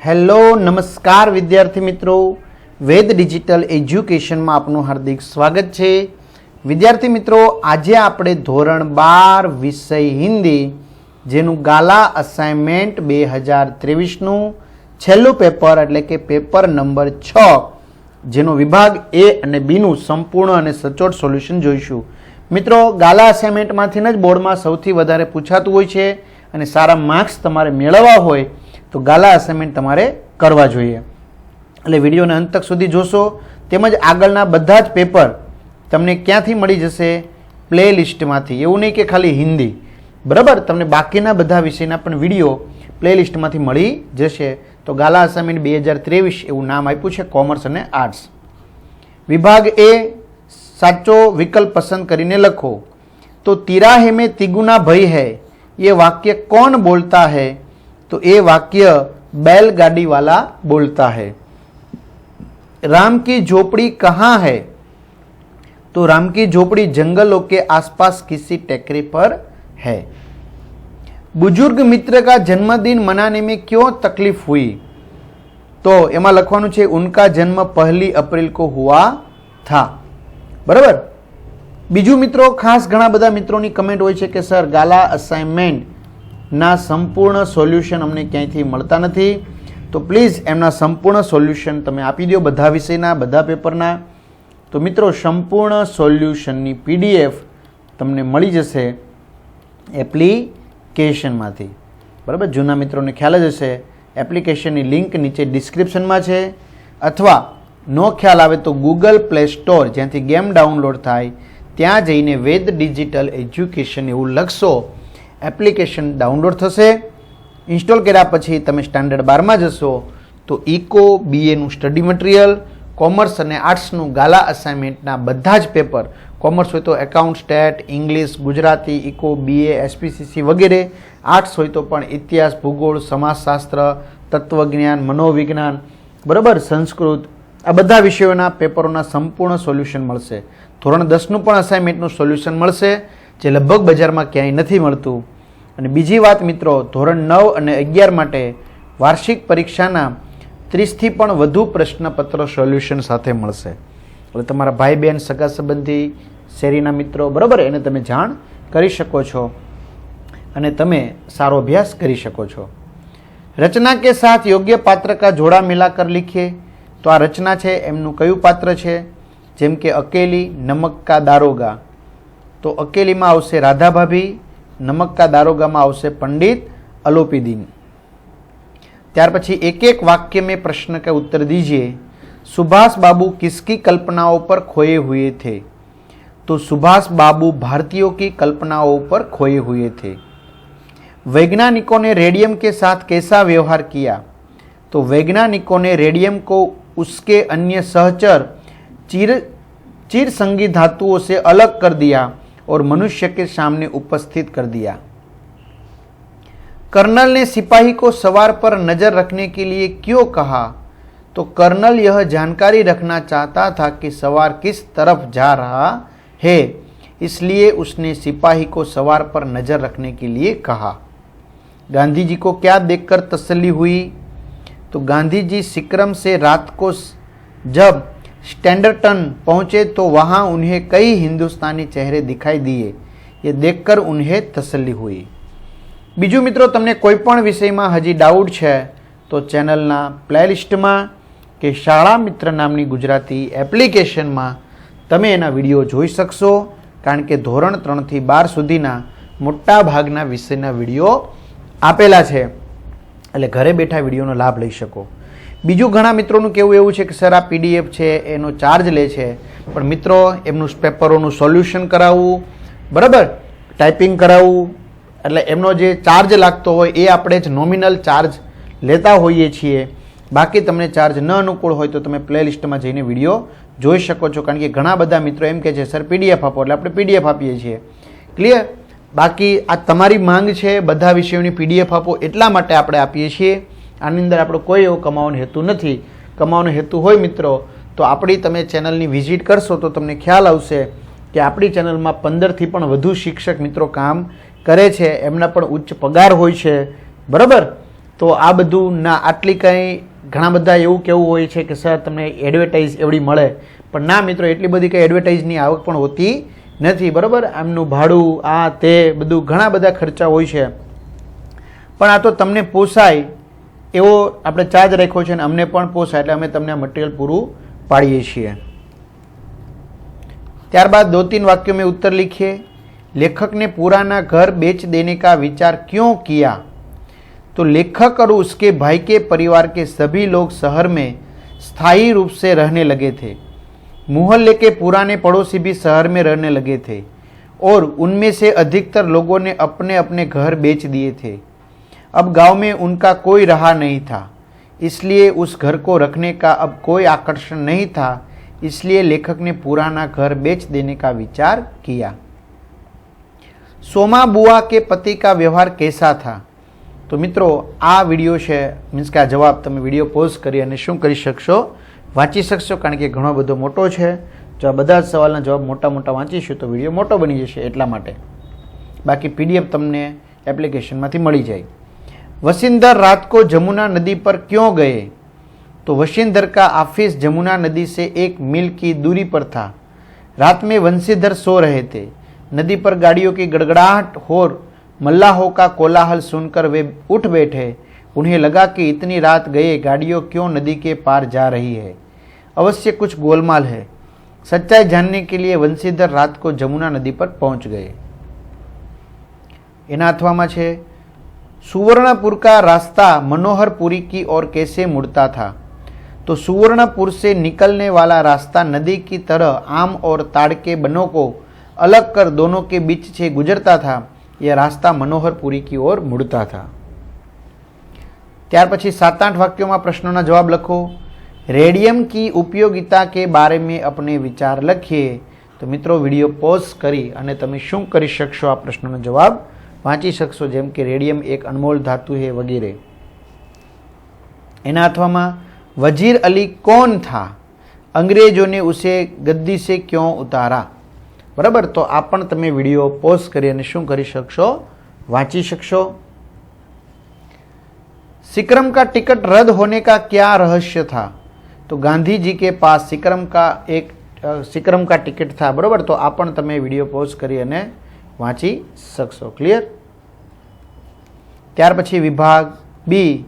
Hello નમસ્કાર વિદ્યાર્થી મિત્રો, વેદ ડિજિટલ એજ્યુકેશનમાં આપનું હાર્દિક સ્વાગત છે. વિદ્યાર્થી મિત્રો, આજે આપણે ધોરણ 12 વિષય હિન્દી જેનું ગાલા અસાઇનમેન્ટ 2023નું છેલ્લું પેપર એટલે કે પેપર નંબર 6 જેનો વિભાગ એ અને બીનું સંપૂર્ણ અને સચોટ સોલ્યુશન જોઈશું. મિત્રો, ગાલા અસાઇનમેન્ટમાંથી જ બોર્ડમાં સૌથી વધારે પૂછાતું હોય છે અને સારા માર્ક્સ તમારે મેળવવા હોય તો ગાલા અસાઇનમેન્ટ તમારે કરવા જોઈએ. એટલે વિડીયોને અંત તક સુધી જોશો. તેમજ આગળના બધા જ પેપર તમને ક્યાંથી મળી જશે? પ્લે લિસ્ટમાંથી. એવું નહીં કે ખાલી હિન્દી, બરાબર, તમને બાકીના બધા વિષયના પણ વિડીયો પ્લે લિસ્ટમાંથી મળી જશે. તો ગાલા અસાઇનમેન્ટ 2023 એવું નામ આપ્યું છે, કોમર્સ અને આર્ટ્સ. વિભાગ એ સાચો વિકલ્પ પસંદ કરીને લખો. તો तिराहे में तिगुना भय है, ये वाक्य कौन बोलता है? तो ये वाक्य बैलगाड़ी वाला बोलता है. राम की झोपड़ी कहाँ है? तो राम की झोपड़ी जंगलों के आसपास किसी टेकरी पर है. बुजुर्ग मित्र का जन्मदिन मनाने में क्यों तकलीफ हुई? तो एमा लखवानुं छे उनका जन्म 1 अप्रैल को हुआ था. बराबर. बीजू मित्रों, खास घणा बधा मित्रों कमेंट होय छे के सर गाला असाइनमेंट ना संपूर्ण सोल्यूशन अमने क्यांथी मळता नथी. तो प्लीज एमना संपूर्ण सोल्यूशन तमे आपी दो बधा विषयना बधा पेपरना. तो मित्रों, संपूर्ण सोल्यूशननी पीडीएफ तमने मळी जशे एप्लिकेशनमांथी. बराबर. जूना मित्रोंने ख्याल ज हशे एप्लिकेशननी लिंक नीचे डिस्क्रिप्शनमां छे, अथवा नो ख्याल आवे तो गूगल प्ले स्टोर ज्यांथी गेम डाउनलॉड थाय त्यां जईने वेद डिजिटल एज्युकेशन एवुं लखशो, एप्लिकेशन डाउनलॉड थशे. इंस्टॉल कर्या पछी तमे स्टांडर्ड 12 में जशो तो इको बीए नु स्टडी मटीरियल, कॉमर्स अने आर्ट्सनु गाला असाइनमेंटना बधा ज पेपर, कॉमर्स होय तो account, state, English, Gujarati, eco, BA, SPCC वगैरह, आर्ट्स होय तो पण इतिहास, भूगोळ, समाजशास्त्र, तत्वज्ञान, मनोविज्ञान, बराबर, संस्कृत, आ बधा विषयोना पेपरोना संपूर्ण सोल्यूशन मळशे. धोरण 10 નું પણ અસાઇનમેન્ટનું સોલ્યુશન મળશે, જે લગભગ બજારમાં ક્યાંય નથી મળતું. અને બીજી વાત મિત્રો, ધોરણ 9 અને 11 માટે વાર્ષિક પરીક્ષાના 30 થી પણ વધુ પ્રશ્નપત્ર સોલ્યુશન સાથે મળશે. એટલે તમારા ભાઈ બહેન, સગા સંબંધી, શેરીના મિત્રો, બરાબર, એને તમે જાણ કરી શકો છો અને તમે સારો અભ્યાસ કરી શકો છો. રચના કે સાથ યોગ્ય પાત્ર કા જોડા મિલાકર लिखिए. તો આ રચના છે એમનું કયું પાત્ર છે? જેમ કે અકેલી, નમક કા દારોગા. તો અકેલીમાં આવશે રાધા ભાભી, નમક કા દારોગામાં આવશે પંડિત અલોપીદીન. ત્યાર પછી एक एक वाक्य में प्रश्न का उत्तर दीजिए. सुभाष बाबू किसकी कल्पनाओं पर खोए हुए थे? तो सुभाष बाबू भारतीयों की कल्पनाओं पर खोए हुए थे. वैज्ञानिकों ने रेडियम के साथ कैसा व्यवहार किया? तो वैज्ञानिकों ने रेडियम को उसके अन्य सहचर चीर संगी धातुओं से अलग कर दिया और मनुष्य के सामने उपस्थित कर दिया. कर्नल ने सिपाही को सवार पर नजर रखने के लिए क्यों कहा? तो कर्नल यह जानकारी रखना चाहता था कि सवार किस तरफ जा रहा है, इसलिए उसने सिपाही को सवार पर नजर रखने के लिए कहा. गांधी जी को क्या देखकर तसल्ली हुई? तो गांधी जी सिक्रम से रात को जब स्टैंडर्टन पहुंचे तो वहां उन्हें कई हिंदुस्तानी चेहरे दिखाई दिए. ये देखकर उन्हें तसल्ली हुई. बीजू मित्रों, तमने कोईपण विषय में हजी डाउट है तो चेनलना प्लेलिस्ट में के शाळा मित्र नामनी गुजराती एप्लिकेशन में तमे एना विडियो जोई शकशो. कारण के धोरण 3 થી 12 सुधीना मोटा भागना विषयना विडियो आपेला छे, એટલે ઘરે બેઠા વિડીયોનો લાભ લઈ શકો. બીજું ઘણા મિત્રોનું કહેવું એવું છે કે સર આ પીડીએફ છે એનો ચાર્જ લે છે, પણ મિત્રો એમનું પેપરોનું સોલ્યુશન કરાવવું, બરાબર, ટાઈપિંગ કરાવવું, એટલે એમનો જે ચાર્જ લાગતો હોય એ આપણે જ નોમિનલ ચાર્જ લેતા હોઈએ છીએ. બાકી તમને ચાર્જ ન અનુકૂળ હોય તો તમે પ્લેલિસ્ટમાં જઈને વિડીયો જોઈ શકો છો. કારણ કે ઘણા બધા મિત્રો એમ કહે છે સર પીડીએફ આપો, એટલે આપણે પીડીએફ આપીએ છીએ. ક્લિયર? બાકી આ તમારી માંગ છે બધા વિષયોની પીડીએફ આપો એટલા માટે આપણે આપીએ છીએ. આની અંદર આપણો કોઈ એવો કમાવાનો હેતુ નથી. કમાવાનો હેતુ હોય મિત્રો તો આપણી તમે ચેનલની વિઝિટ કરશો તો તમને ખ્યાલ આવશે કે આપણી ચેનલમાં 15 થી પણ વધુ શિક્ષક મિત્રો કામ કરે છે, એમના પણ ઉચ્ચ પગાર હોય છે, બરાબર. તો આ બધું ના આટલી કંઈ ઘણા બધા એવું કેવું હોય છે કે સર તમને એડવર્ટાઇઝ એવડી મળે, પણ ના મિત્રો, એટલી બધી કંઈ એડવર્ટાઇઝની આવક પણ હોતી નથી. બરાબર, આમનું ભાડું આ તે બધું ઘણા બધા ખર્ચા હોય છે, પણ આ તો તમને પોસાય એવો આપણે ચાર્જ રાખ્યો છે અને અમને પણ પોસાય એટલે અમે તમને આ મટીરિयल પૂરું પાડીએ છીએ. ત્યારબાદ 2-3 वाक्यों में उत्तर लिखिए. लेखक ने पुराना घर बेच देने का विचार क्यों किया? तो लेखक और उसके भाई के परिवार के सभी लोग शहर में स्थायी रूप से रहने लगे थे. मोहल्ले के पुराने पड़ोसी भी शहर में रहने लगे थे और उनमें से अधिकतर लोगों ने अपने अपने घर बेच दिए थे. अब गांव में उनका कोई रहा नहीं था, इसलिए उस घर को रखने का अब कोई आकर्षण नहीं था. इसलिए लेखक ने पुराना घर बेच देने का विचार किया. सोमा बुआ के पति का व्यवहार कैसा था? तो मित्रों, आ विडियो है मीन्स के आ जवाब तमे विडियो पॉज करी अने शुं करी शकशो, वाँची शकशो, कारण के घणो बधो मोटो है. जो आ बधा सवालना जवाब मोटा मोटा वाँचीशुं तो विडियो मोटो बनी जशे, एटला माटे. बाकी पीडीएफ तमने एप्लिकेशनमांथी मळी जाय. वसिंधर रात को जमुना नदी पर क्यों गए? तो वशिंधर का ऑफिस जमुना नदी से 1 मील की दूरी पर था. रात में वंशीधर सो रहे थे. नदी पर गाड़ियों की गड़गड़ाहट और मल्लाहों का कोलाहल सुनकर वे उठ बैठे. उन्हें लगा कि इतनी रात गए गाड़ियों क्यों नदी के पार जा रही है, अवश्य कुछ गोलमाल है. सच्चाई जानने के लिए वंशीधर रात को जमुना नदी पर पहुंच गए. एना अथवा छे सुवर्णपुर का रास्ता मनोहरपुरी की ओर कैसे मुड़ता था? तो सुवर्णपुर से निकलने वाला रास्ता नदी की तरह आम और ताड़ के बनों को अलग कर दोनों के बीच से गुजरता था. यह रास्ता मनोहरपुरी की ओर मुड़ता था. त्यार पछी 7-8 वाक्यों में प्रश्नों ना जवाब लखो. रेडियम की उपयोगिता के बारे में अपने विचार लखिए. तो मित्रों, विडियो पॉज करी अने तमे शुं करी शकशो, आ प्रश्नों ना जवाब वाँची शकशो, जेम के रेडियम एक अनमोल धातु है वगैरह. एना अथवा में वजीर अली कौन था? अंग्रेजों ने उसे गद्दी से क्यों उतारा? बराबर, तो आप पण तमे विडियो पॉज करी अने शुं करी शकशो, वाँची शकशो. सिक्रम का टिकट रद्द होने का क्या रहस्य था? तो गांधी जी के पास सिक्रम का टिकट था. बराबर, तो आप पण तमे विडियो पॉज करी अने वाँची शकशो. क्लियर? त्यार पछी विभाग बी,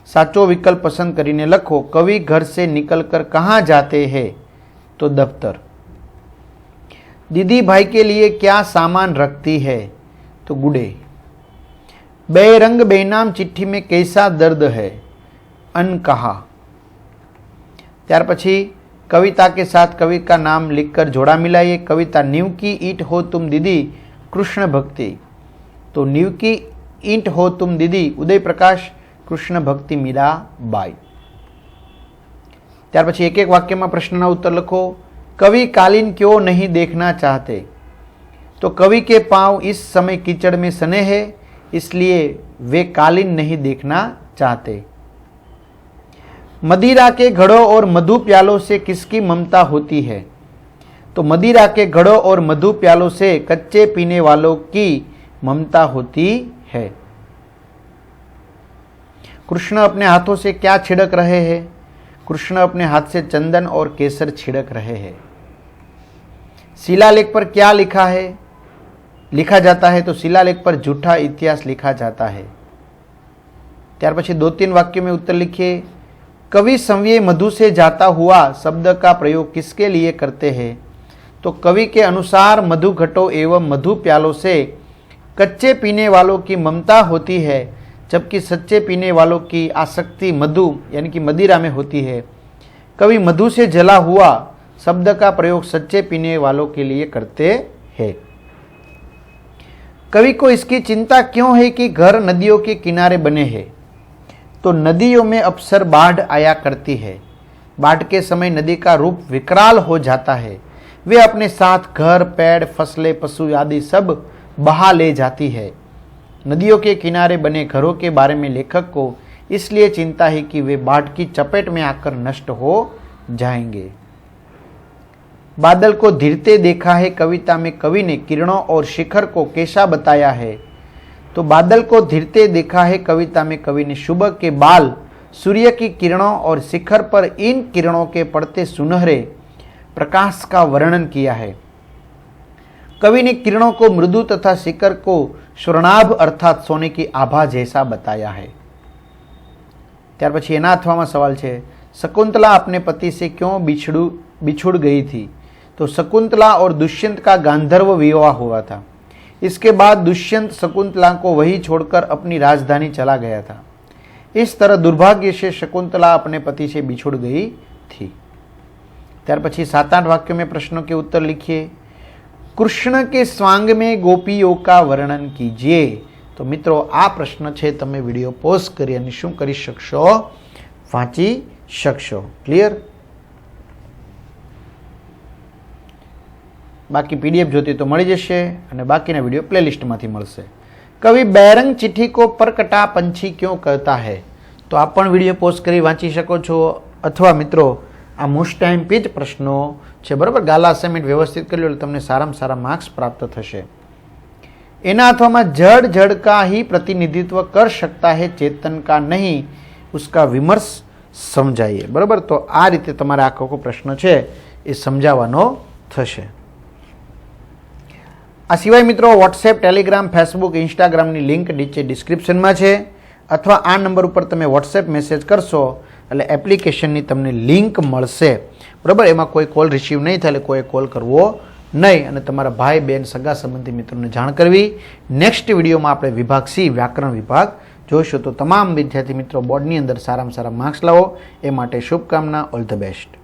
साचो विकल्प पसंद करीने लखो. कवि घर से निकलकर कहाँ जाते हैं? तो दफ्तर. दीदी भाई के लिए क्या सामान रखती है? तो गुडे. बेरंग बेनाम चिट्ठी में कैसा दर्द है? अनकहा. त्यार पछी कविता के साथ कवि का नाम लिखकर जोड़ा मिलाइए. कविता नींव की ईंट हो तुम दीदी, कृष्ण भक्ति. तो नींव की ईंट हो तुम दीदी, उदय प्रकाश, कृष्ण भक्ति मीरा बाई. त्यार पछी एक वाक्य में प्रश्न उत्तर लखो. कवि कालीन क्यों नहीं देखना चाहते? तो कवि के पांव इस समय कीचड़ में सने हैं, इसलिए वे कालीन नहीं देखना चाहते. मदिरा के घड़ों और मधु प्यालों से किसकी ममता होती है? तो मदिरा के घड़ों और मधु प्यालों से कच्चे पीने वालों की ममता होती है. कृष्ण अपने हाथों से क्या छिड़क रहे हैं? कृष्ण अपने हाथ से चंदन और केसर छिड़क रहे हैं. शिलालेख पर क्या लिखा जाता है? तो शिलालेख पर झूठा इतिहास लिखा जाता है. त्यार पछी 2-3 वाक्यों में उत्तर लिखिए. कवि संव्ये मधु से जाता हुआ शब्द का प्रयोग किसके लिए करते हैं? तो कवि के अनुसार मधु घटों एवं मधु प्यालों से कच्चे पीने वालों की ममता होती है, जबकि सच्चे पीने वालों की आसक्ति मधु यानी कि मदिरा में होती है. कवि मधु से जला हुआ शब्द का प्रयोग सच्चे पीने वालों के लिए करते हैं. कवि को इसकी चिंता क्यों है कि घर नदियों के किनारे बने हैं? तो नदियों में अक्सर बाढ़ आया करती है. बाढ़ के समय नदी का रूप विकराल हो जाता है. वे अपने साथ घर, पेड़, फसलें, पशु आदि सब बहा ले जाती है. नदियों के किनारे बने घरों के बारे में लेखक को इसलिए चिंता है कि वे बाढ़ की चपेट में आकर नष्ट हो जाएंगे. बादल को घिरते देखा है कविता में कवि ने किरणों और शिखर को कैसा बताया है? तो बादल को घिरते देखा है कविता में कवि ने सुबह के बाल सूर्य की किरणों और शिखर पर इन किरणों के पड़ते सुनहरे प्रकाश का वर्णन किया है। कवि ने किरणों को मृदु तथा शिखर को स्वर्णाभ अर्थात सोने की आभा जैसा बताया है। ત્યાર પછી એના અથવામાં સવાલ છે, शकुंतला अपने पति से क्यों बिछुड़ गई थी? तो शकुंतला और दुष्यंत का गांधर्व विवाह हुआ था। इसके बाद दुष्यंत शकुंतला को वही छोड़कर अपनी राजधानी चला गया था। इस तरह दुर्भाग्य से शकुंतला अपने पति से बिछुड़ गई थी। ત્યાર પછી 7-8 वाक्यों में प्रश्नों के उत्तर लिखिए। कृष्ण के स्वांग में गोपियों का वर्णन कीजिए। तो मित्रों आ प्रश्न है तमे विडियो पॉज करी अने शुं करी शकशो, वांची शकशो। क्लियर? बाकी पीडीएफ जोती तो मळी जशे अने बाकीना विडियो प्लेलिस्टमांथी मळशे। कवि बैरंग चिट्ठी को परकटा पंछी क्यों कहता है? तो आप पण विडियो पॉज करी वांची शको छो, अथवा मित्रों आ मोस्ट टाइम पेज प्रश्नों छे बराबर। गाला असाइनमेंट व्यवस्थित करी लो એટલે તમને સારામાં સારા માર્ક્સ પ્રાપ્ત થશે। एना अथवा जड़ जड़ का ही प्रतिनिधित्व कर सकता है, चेतन का नहीं, उसका विमर्श समझाइए। बराबर, तो आ रीते तमारे आखो प्रश्न है ये समझावानो थशे। आ सिवाय मित्रों व्हाट्सएप, टेलिग्राम, फेसबुक, इंस्टाग्राम की लिंक नीचे डिस्क्रिप्शन में है, अथवा आ नंबर पर तमे व्हाट्सएप मैसेज करशो એટલે એપ્લિકેશનની તમને લિંક મળશે। બરાબર, એમાં કોઈ કોલ રિસીવ નહીં થાય, એટલે કોઈ કોલ કરવો નહીં અને તમારા ભાઈ બહેન સગા સંબંધી મિત્રોને જાણ કરવી। નેક્સ્ટ વિડીયોમાં આપણે વિભાગ સી વ્યાકરણ વિભાગ જોઈશું। તો તમામ વિદ્યાર્થી મિત્રો બોર્ડની અંદર સારામાં સારા માર્ક્સ લાવો એ માટે શુભકામના। All the best.